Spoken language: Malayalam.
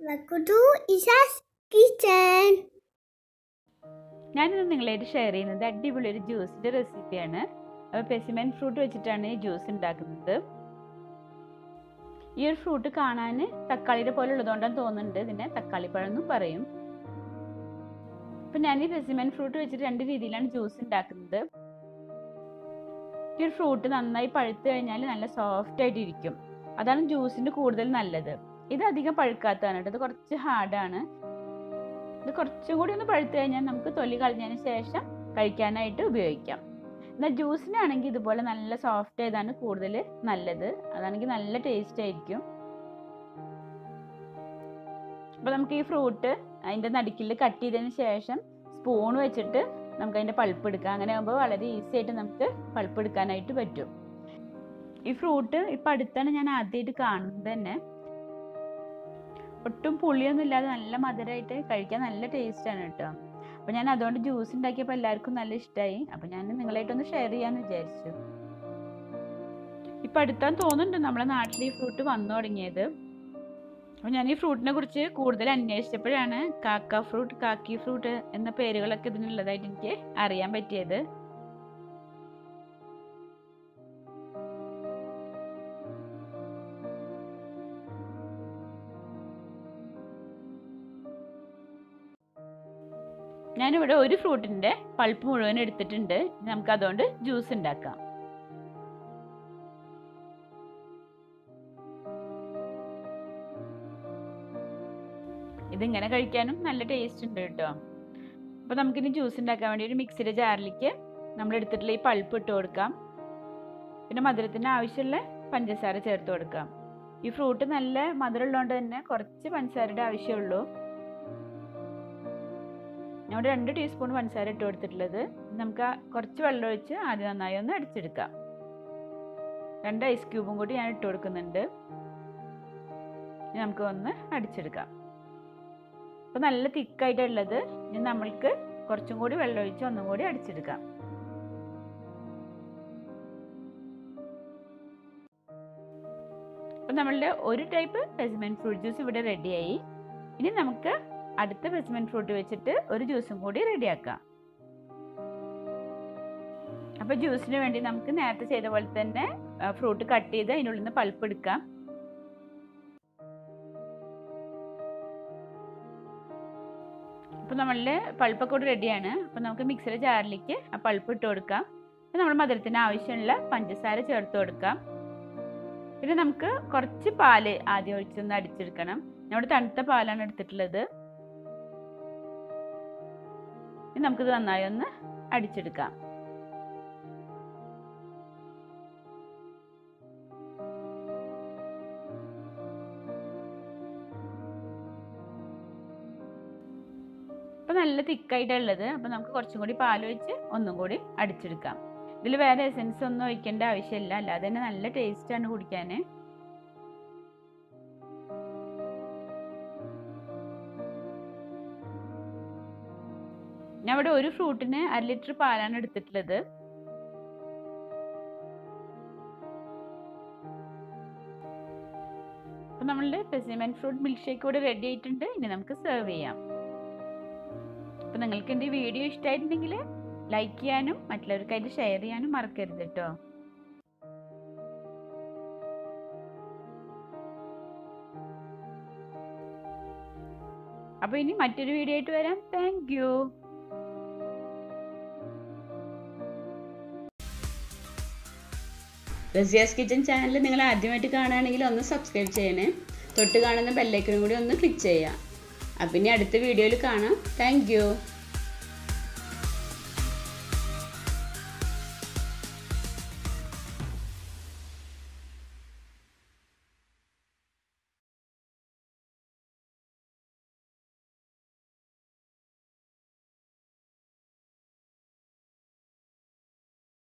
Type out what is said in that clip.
Welcome to Isa's Kitchen. ഞാനിന്ന് നിങ്ങളായിട്ട് ഷെയർ ചെയ്യുന്നത് അടിപൊളി ഒരു ജ്യൂസിൻ്റെ റെസിപ്പിയാണ്. അപ്പോൾ പെർസിമൻ ഫ്രൂട്ട് വെച്ചിട്ടാണ് ഈ ജ്യൂസ് ഉണ്ടാക്കുന്നത്. ഈ ഒരു ഫ്രൂട്ട് കാണാൻ തക്കാളിയുടെ പോലെ ഉള്ളതുകൊണ്ടാണ് തോന്നുന്നുണ്ട് ഇതിനെ തക്കാളിപ്പഴം എന്നും പറയും. അപ്പം ഞാൻ ഈ പെർസിമൻ ഫ്രൂട്ട് വെച്ചിട്ട് രണ്ട് രീതിയിലാണ് ജ്യൂസ് ഉണ്ടാക്കുന്നത്. ഈ ഒരു ഫ്രൂട്ട് നന്നായി പഴുത്ത് കഴിഞ്ഞാൽ നല്ല സോഫ്റ്റ് ആയിട്ട് ഇരിക്കും. അതാണ് ജ്യൂസിന് കൂടുതൽ നല്ലത്. ഇത് അധികം പഴുക്കാത്തതാണ് കേട്ടോ. ഇത് കുറച്ച് ഹാർഡാണ്. ഇത് കുറച്ചും കൂടി ഒന്ന് പഴുത്ത് കഴിഞ്ഞാൽ നമുക്ക് തൊലി കളഞ്ഞതിന് ശേഷം കഴിക്കാനായിട്ട് ഉപയോഗിക്കാം. എന്നാൽ ജ്യൂസിനാണെങ്കിൽ ഇതുപോലെ നല്ല സോഫ്റ്റ് ആയതാണ് കൂടുതൽ നല്ലത്. അതാണെങ്കിൽ നല്ല ടേസ്റ്റ് ആയിരിക്കും. അപ്പോൾ നമുക്ക് ഈ ഫ്രൂട്ട് അതിൻ്റെ നടുക്കിൽ കട്ട് ചെയ്തതിന് ശേഷം സ്പൂൺ വെച്ചിട്ട് നമുക്ക് അതിൻ്റെ പൾപ്പ് എടുക്കാം. അങ്ങനെ ആകുമ്പോൾ വളരെ ഈസി ആയിട്ട് നമുക്ക് പൾപ്പ് എടുക്കാനായിട്ട് പറ്റും. ഈ ഫ്രൂട്ട് ഇപ്പം അടുത്താണ് ഞാൻ ആദ്യമായിട്ട് കാണുന്നത് തന്നെ. ഒട്ടും പുളിയൊന്നും ഇല്ലാതെ നല്ല മധുരമായിട്ട് കഴിക്കാൻ നല്ല ടേസ്റ്റാണ് കേട്ടോ. അപ്പോൾ ഞാൻ അതുകൊണ്ട് ജ്യൂസ് ഉണ്ടാക്കിയപ്പോൾ എല്ലാവർക്കും നല്ല ഇഷ്ടമായി. അപ്പോൾ ഞാൻ നിങ്ങളായിട്ടൊന്ന് ഷെയർ ചെയ്യാമെന്ന് വിചാരിച്ചു. ഇപ്പം അടുത്താൻ തോന്നുന്നുണ്ട് നമ്മളെ നാട്ടിൽ ഈ ഫ്രൂട്ട് വന്നു തുടങ്ങിയത്. അപ്പോൾ ഞാൻ ഈ ഫ്രൂട്ടിനെ കുറിച്ച് കൂടുതൽ അന്വേഷിച്ചപ്പോഴാണ് കാക്കി ഫ്രൂട്ട് എന്ന പേരുകളൊക്കെ ഇതിനുള്ളതായിട്ട് എനിക്ക് അറിയാൻ പറ്റിയത്. ഞാനിവിടെ ഒരു ഫ്രൂട്ടിൻ്റെ പൾപ്പ് മുഴുവൻ എടുത്തിട്ടുണ്ട്. നമുക്ക് അതുകൊണ്ട് ജ്യൂസ് ഉണ്ടാക്കാം. ഇതിങ്ങനെ കഴിക്കാനും നല്ല ടേസ്റ്റ് ഉണ്ട് കേട്ടോ. അപ്പോൾ നമുക്കിനി ജ്യൂസ് ഉണ്ടാക്കാൻ വേണ്ടി ഒരു മിക്സിയുടെ ജാറിലേക്ക് നമ്മൾ എടുത്തിട്ടുള്ള ഈ പൾപ്പ് ഇട്ട് കൊടുക്കാം. പിന്നെ മധുരത്തിന് ആവശ്യമുള്ള പഞ്ചസാര ചേർത്ത് കൊടുക്കാം. ഈ ഫ്രൂട്ട് നല്ല മധുരം ഉള്ളതുകൊണ്ട് തന്നെ കുറച്ച് പഞ്ചസാരയുടെ ആവശ്യമുള്ളൂ. ഞാൻ 2 ടീസ്പൂൺ പഞ്ചസാര ഇട്ട് കൊടുത്തിട്ടുള്ളത്. നമുക്ക് കുറച്ച് വെള്ളം ഒഴിച്ച് ആദ്യം നന്നായി ഒന്ന് അടിച്ചെടുക്കാം. 2 ഐസ് ക്യൂബും കൂടി ഞാൻ ഇട്ട് കൊടുക്കുന്നുണ്ട്. നമുക്ക് ഒന്ന് അടിച്ചെടുക്കാം. അപ്പോൾ നല്ല തിക്കായിട്ടുള്ളത്. ഇനി നമ്മൾക്ക് കുറച്ചും കൂടി വെള്ളം ഒഴിച്ച് ഒന്നും കൂടി അടിച്ചെടുക്കാം. അപ്പോൾ നമ്മളുടെ ഒരു ടൈപ്പ് പെർസിമൻ ഫ്രൂട്ട് ജ്യൂസ് ഇവിടെ റെഡിയായി. ഇനി നമുക്ക് അടുത്ത പെർസിമൻ ഫ്രൂട്ട് വെച്ചിട്ട് ഒരു ജ്യൂസും കൂടി റെഡിയാക്കാം. അപ്പോൾ ജ്യൂസിന് വേണ്ടി നമുക്ക് നേരത്തെ ചെയ്ത പോലെ തന്നെ ഫ്രൂട്ട് കട്ട് ചെയ്ത് അതിനുള്ളിൽ നിന്ന് പൾപ്പ് എടുക്കാം. അപ്പോൾ നമ്മളുടെ പൾപ്പൊക്കെ കൂടി റെഡിയാണ്. അപ്പോൾ നമുക്ക് മിക്സിയുടെ ജാറിലേക്ക് ആ പൾപ്പ് ഇട്ട് കൊടുക്കാം. നമ്മൾ മധുരത്തിന് ആവശ്യമുള്ള പഞ്ചസാര ചേർത്ത് കൊടുക്കാം. പിന്നെ നമുക്ക് കുറച്ച് പാല് ആദ്യം ഒഴിച്ചൊന്ന് അടിച്ചെടുക്കണം. നമ്മുടെ തണുത്ത പാലാണ് എടുത്തിട്ടുള്ളത്. നമുക്കിത് നന്നായി ഒന്ന് അടിച്ചെടുക്കാം. അപ്പോൾ നല്ല തിക്കായിട്ടുള്ളത്. അപ്പോൾ നമുക്ക് കുറച്ചും കൂടി പാൽ ഒഴിച്ച് ഒന്നും കൂടി അടിച്ചെടുക്കാം. ഇതിൽ വേറെ എസൻസ് ഒന്നും ഒഴിക്കേണ്ട ആവശ്യമില്ല. അല്ലാതെ തന്നെ നല്ല ടേസ്റ്റാണ് കുടിക്കാൻ. ഞാൻ ഇവിടെ ഒരു ഫ്രൂട്ടിന് 1 ലിറ്റർ പാലാണ് എടുത്തിട്ടുള്ളത്. അപ്പോൾ നമ്മളുടെ പെർസിമൻ ഫ്രൂട്ട് മിൽക്ക് ഷേക്ക് കൂടെ റെഡി ആയിട്ടുണ്ട്. ഇനി നമുക്ക് സെർവ് ചെയ്യാം. അപ്പോൾ നിങ്ങൾക്ക് എൻ്റെ വീഡിയോ ഇഷ്ടമായിട്ടുണ്ടെങ്കിൽ ലൈക്ക് ചെയ്യാനും മറ്റുള്ളവർക്കായിട്ട് ഷെയർ ചെയ്യാനും മറക്കരുത് കേട്ടോ. അപ്പോൾ ഇനി മറ്റൊരു വീഡിയോ ആയിട്ട് വരാം. Thank you. Razia's kitchen channel നിങ്ങൾ ആദ്യമായിട്ട് കാണുകയാണെങ്കിൽ ഒന്ന് സബ്സ്ക്രൈബ് ചെയ്യണേ. തൊട്ട് കാണുന്ന ബെല്ലൈക്കനും കൂടി ഒന്ന് ക്ലിക്ക് ചെയ്യാം. അപ്പം ഇനി അടുത്ത വീഡിയോയിൽ കാണാം. Thank you.